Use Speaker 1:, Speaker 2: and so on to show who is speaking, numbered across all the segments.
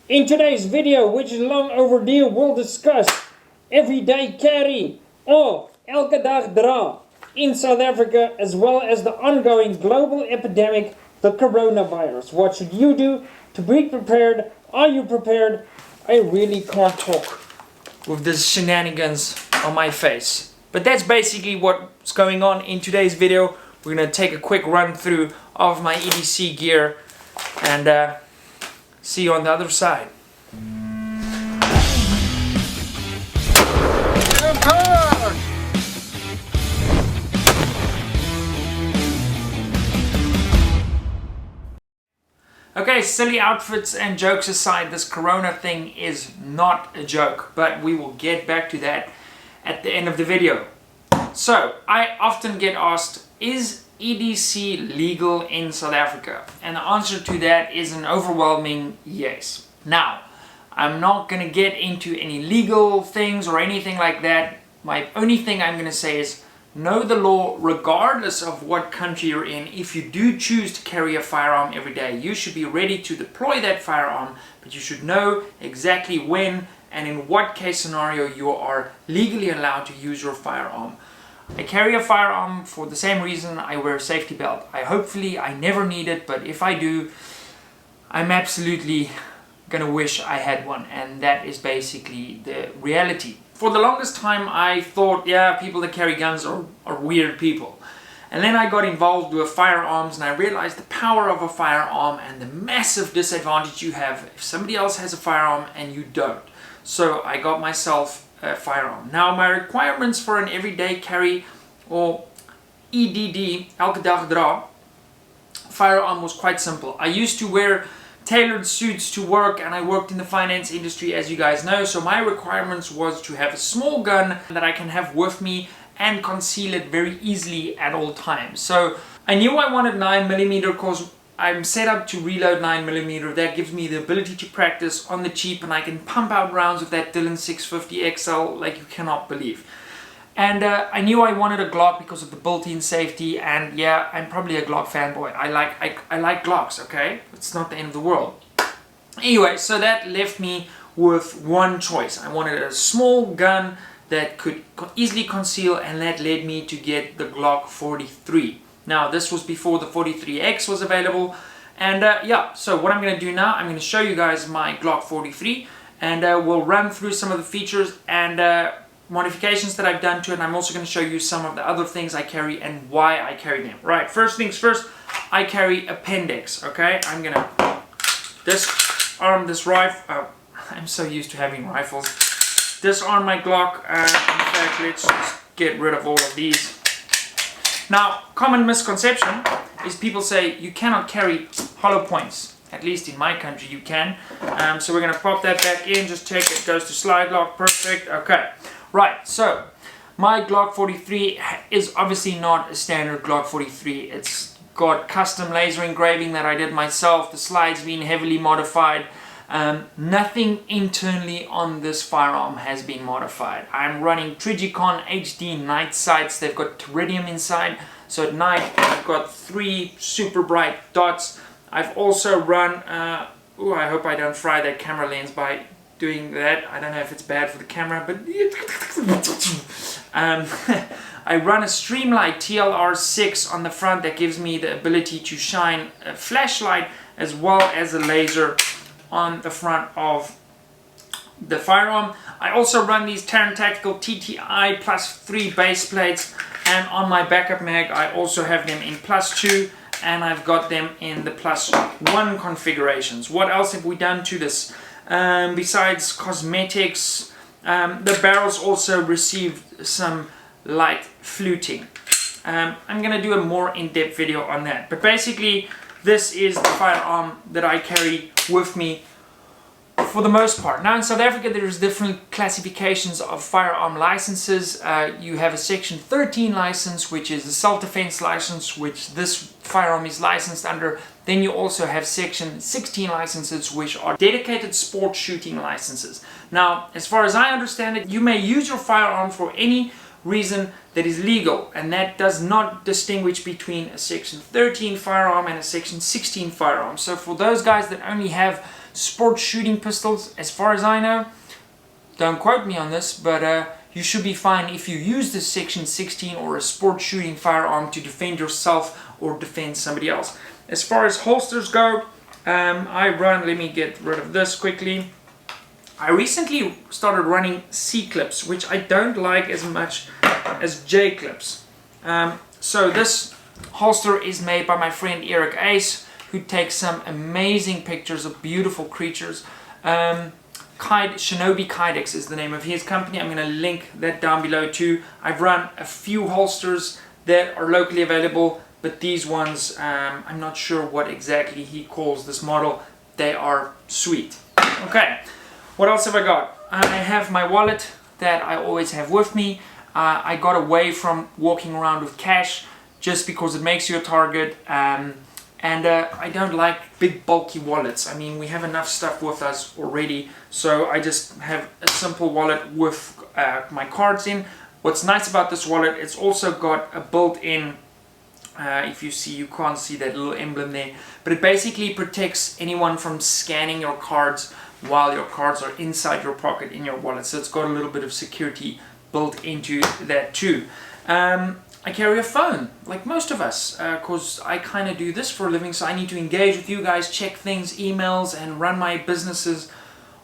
Speaker 1: In today's video, which is long overdue, we'll discuss everyday carry or elke dag dra in South Africa, as well as the ongoing global epidemic, the coronavirus. What should you do to be prepared? Are you prepared? I really can't talk with this shenanigans on my face. But that's basically what's going on in today's video. We're going to take a quick run through of my EDC gear and see you on the other side. Okay, silly outfits and jokes aside, this corona thing is not a joke, but we will get back to that at the end of the video. So, I often get asked, is EDC legal in South Africa? And the answer to that is an overwhelming yes. Now, I'm not going to get into any legal things or anything like that. My only thing I'm going to say is know the law regardless of what country you're in. If you do choose to carry a firearm every day, you should be ready to deploy that firearm, but you should know exactly when and in what case scenario you are legally allowed to use your firearm. I carry a firearm for the same reason I wear a safety belt. Hopefully I never need it, but if I do, I'm absolutely gonna wish I had one, and that is basically the reality. For the longest time I thought, yeah, people that carry guns are weird people. And then I got involved with firearms and I realized the power of a firearm and the massive disadvantage you have if somebody else has a firearm and you don't. So I got myself a firearm. Now my requirements for an everyday carry or EDD, elke dag dra, firearm was quite simple. I used to wear tailored suits to work and I worked in the finance industry, as you guys know, so my requirements was to have a small gun that I can have with me and conceal it very easily at all times. So I knew I wanted 9mm because I'm set up to reload 9mm. That gives me the ability to practice on the cheap, and I can pump out rounds with that Dillon 650 XL like you cannot believe. And I knew I wanted a Glock because of the built-in safety, and yeah, I'm probably a Glock fanboy. I like Glocks, okay? It's not the end of the world. Anyway, so that left me with one choice. I wanted a small gun that could easily conceal, and that led me to get the Glock 43. Now, this was before the 43X was available, and yeah, so what I'm going to do now, I'm going to show you guys my Glock 43, and we'll run through some of the features and modifications that I've done to it, and I'm also going to show you some of the other things I carry and why I carry them. Right, first things first, I carry appendix, okay? I'm going to disarm this rifle. I'm so used to having rifles. Disarm my Glock, in fact, let's just get rid of all of these. Now, common misconception is people say you cannot carry hollow points. At least in my country you can. So we're going to pop that back in, just check it goes to slide lock, perfect, okay. Right, so my Glock 43 is obviously not a standard Glock 43. It's got custom laser engraving that I did myself, the slide's been heavily modified. Nothing internally on this firearm has been modified. I'm running Trigicon HD night sights. They've got Teridium inside, so at night I've got 3 super bright dots. I've also run, I hope I don't fry that camera lens by doing that. I don't know if it's bad for the camera, but I run a Streamlight TLR6 on the front that gives me the ability to shine a flashlight as well as a laser on the front of the firearm. I also run these Taran Tactical TTI +3 base plates, and on my backup mag I also have them in +2, and I've got them in the +1 configurations. What else have we done to this? Besides cosmetics, the barrels also received some light fluting. I'm gonna do a more in-depth video on that, but basically this is the firearm that I carry with me for the most part. Now in South Africa there's different classifications of firearm licenses. You have a section 13 license, which is a self-defense license, which this firearm is licensed under. Then you also have section 16 licenses, which are dedicated sport shooting licenses. Now, as far as I understand it, you may use your firearm for any reason that is legal, and that does not distinguish between a Section 13 firearm and a Section 16 firearm. So for those guys that only have sport shooting pistols, as far as I know, don't quote me on this, but you should be fine if you use the Section 16 or a sport shooting firearm to defend yourself or defend somebody else. As far as holsters go, let me get rid of this quickly. I recently started running C-clips, which I don't like as much as J-clips. So this holster is made by my friend Eric Ace, who takes some amazing pictures of beautiful creatures. Shinobi Kydex is the name of his company. I'm going to link that down below too. I've run a few holsters that are locally available, but these ones, I'm not sure what exactly he calls this model. They are sweet. Okay, what else have I got? I have my wallet that I always have with me. I got away from walking around with cash just because it makes you a target. I don't like big bulky wallets. I mean, we have enough stuff with us already, so I just have a simple wallet with my cards in. What's nice about this wallet, it's also got a built-in, if you see, you can't see that little emblem there, but it basically protects anyone from scanning your cards while your cards are inside your pocket in your wallet. So it's got a little bit of security built into that too. I carry a phone, like most of us, because I kind of do this for a living, so I need to engage with you guys, check things, emails, and run my businesses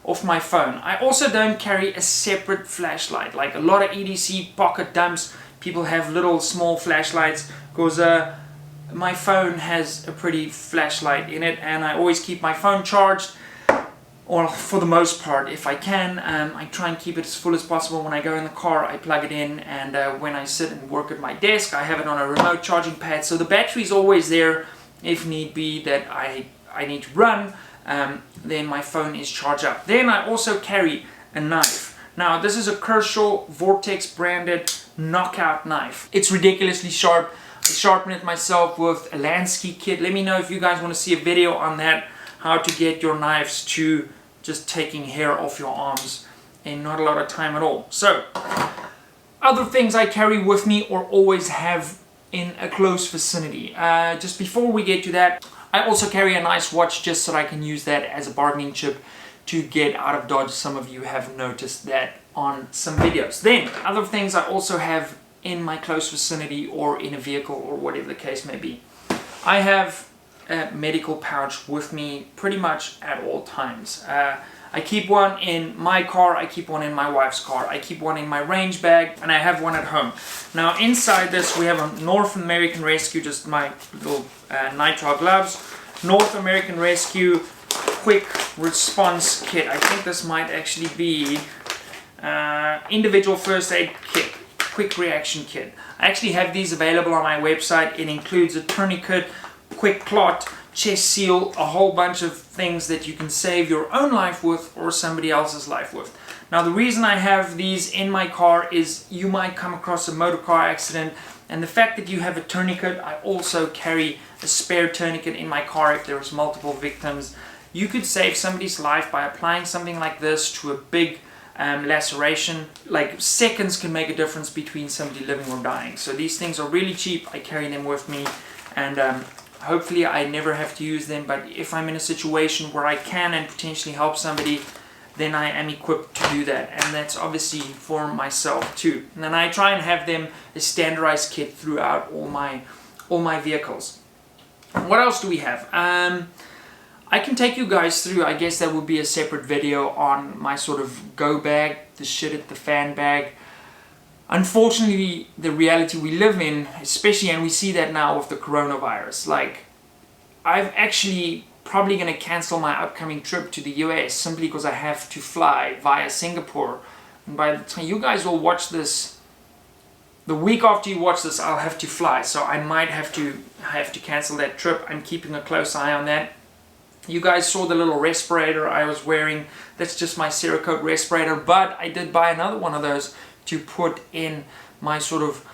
Speaker 1: off my phone. I also don't carry a separate flashlight. Like a lot of EDC pocket dumps, people have little small flashlights, because my phone has a pretty flashlight in it, and I always keep my phone charged. Or for the most part, if I can, I try and keep it as full as possible. When I go in the car, I plug it in, and when I sit and work at my desk, I have it on a remote charging pad, so the battery is always there if need be that I need to run. Then my phone is charged up. Then I also carry a knife. Now this is a Kershaw Vortex branded knockout knife. It's ridiculously sharp. I sharpen it myself with a Lansky kit. Let me know if you guys want to see a video on that, how to get your knives to just taking hair off your arms in not a lot of time at all. So, other things I carry with me or always have in a close vicinity. Just before we get to that, I also carry a nice watch just so that I can use that as a bargaining chip to get out of Dodge. Some of you have noticed that on some videos. Then, other things I also have in my close vicinity or in a vehicle or whatever the case may be. I have a medical pouch with me pretty much at all times. I keep one in my car, I keep one in my wife's car, I keep one in my range bag, and I have one at home. Now inside this we have a North American Rescue, just my little nitrile gloves, North American Rescue quick response kit. I think this might actually be individual first aid kit, quick reaction kit. I actually have these available on my website. It includes a tourniquet, quick clot, chest seal, a whole bunch of things that you can save your own life with or somebody else's life with. Now the reason I have these in my car is you might come across a motor car accident, and the fact that you have a tourniquet, I also carry a spare tourniquet in my car if there's multiple victims. You could save somebody's life by applying something like this to a big laceration. Like seconds can make a difference between somebody living or dying. So these things are really cheap. I carry them with me, and hopefully I never have to use them, but if I'm in a situation where I can and potentially help somebody, then I am equipped to do that, and that's obviously for myself too. And then I try and have them a standardized kit throughout all my vehicles. What else do we have? I can take you guys through, I guess that would be a separate video on my sort of go bag, the shit at the fan bag. Unfortunately, the reality we live in, especially, and we see that now with the coronavirus, like, I've actually probably going to cancel my upcoming trip to the US simply because I have to fly via Singapore. And by the time you guys will watch this, the week after you watch this, I'll have to fly. So I might have to cancel that trip. I'm keeping a close eye on that. You guys saw the little respirator I was wearing. That's just my Cerakote respirator, but I did buy another one of those to put in my sort of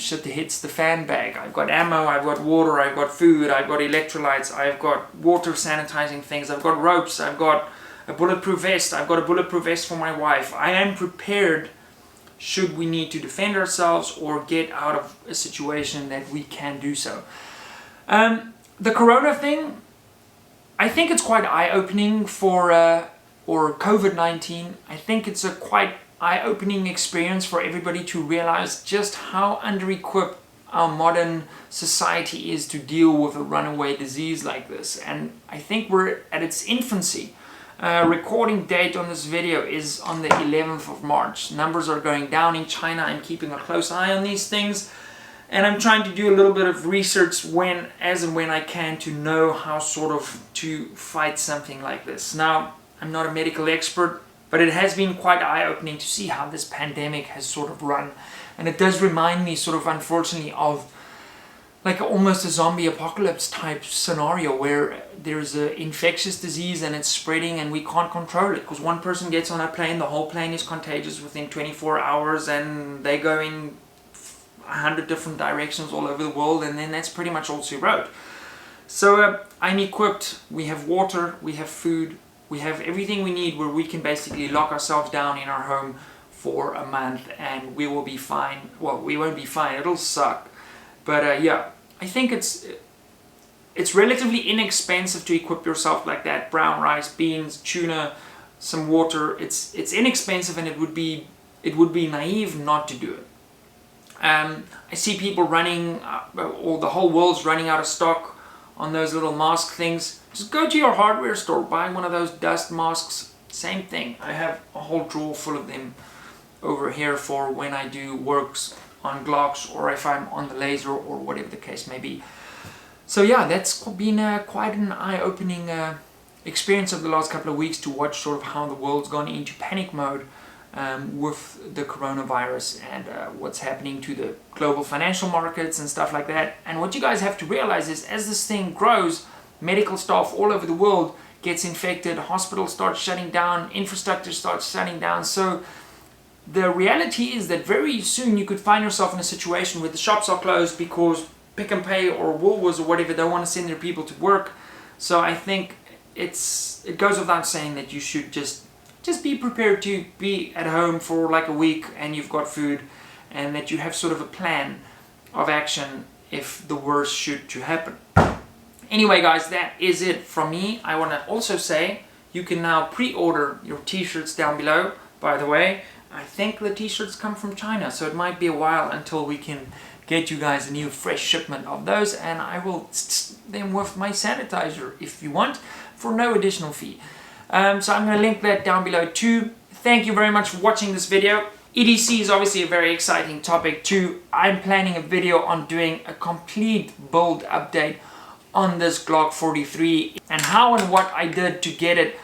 Speaker 1: shit that hits the fan bag. I've got ammo, I've got water, I've got food, I've got electrolytes, I've got water sanitizing things, I've got ropes, I've got a bulletproof vest, I've got a bulletproof vest for my wife. I am prepared should we need to defend ourselves or get out of a situation that we can do so. The corona thing, I think it's quite eye-opening or COVID-19. I think it's a quite eye-opening experience for everybody to realize just how under-equipped our modern society is to deal with a runaway disease like this. And I think we're at its infancy. Recording date on this video is on the 11th of March. Numbers are going down in China. I'm keeping a close eye on these things. And I'm trying to do a little bit of research as and when I can to know how sort of to fight something like this. Now, I'm not a medical expert, but it has been quite eye-opening to see how this pandemic has sort of run. And it does remind me sort of unfortunately of like almost a zombie apocalypse type scenario where there's an infectious disease and it's spreading and we can't control it because one person gets on a plane, the whole plane is contagious within 24 hours and they go in 100 different directions all over the world, and then that's pretty much all she wrote. So I'm equipped, we have water, we have food, we have everything we need where we can basically lock ourselves down in our home for a month and we will be fine. Well, we won't be fine, it'll suck. But yeah, I think it's relatively inexpensive to equip yourself like that. Brown rice, beans, tuna, some water. It's inexpensive and it would be naive not to do it. I see people running, or the whole world's running out of stock on those little mask things. Just go to your hardware store, buy one of those dust masks. Same thing. I have a whole drawer full of them over here for when I do works on Glocks or if I'm on the laser or whatever the case may be. So yeah, that's been quite an eye-opening experience of the last couple of weeks to watch sort of how the world's gone into panic mode with the coronavirus and what's happening to the global financial markets and stuff like that. And what you guys have to realize is as this thing grows, medical staff all over the world gets infected, hospitals start shutting down, infrastructure starts shutting down. So the reality is that very soon you could find yourself in a situation where the shops are closed because Pick and Pay or Woolworths or whatever don't want to send their people to work. So I think it goes without saying that you should just be prepared to be at home for like a week and you've got food, and that you have sort of a plan of action if the worst should to happen. Anyway guys, that is it from me. I want to also say you can now pre-order your t-shirts down below. By the way, I think the t-shirts come from China, so it might be a while until we can get you guys a new fresh shipment of those, and I will them with my sanitizer if you want for no additional fee. So I'm going to link that down below too. Thank you very much for watching this video. EDC is obviously a very exciting topic too. I'm planning a video on doing a complete build update on this Glock 43 and how and what I did to get it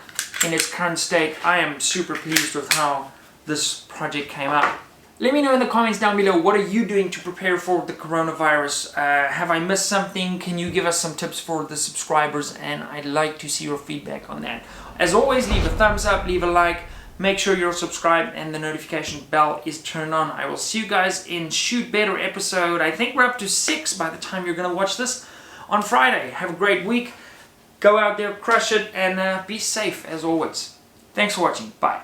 Speaker 1: in its current state. I am super pleased with how this project came out. Let me know in the comments down below, what are you doing to prepare for the coronavirus? Have I missed something? Can you give us some tips for the subscribers? And I'd like to see your feedback on that. As always, leave a thumbs up, leave a like, make sure you're subscribed and the notification bell is turned on. I will see you guys in Shoot Better episode. I think we're up to 6 by the time you're going to watch this on Friday. Have a great week. Go out there, crush it, and be safe as always. Thanks for watching. Bye.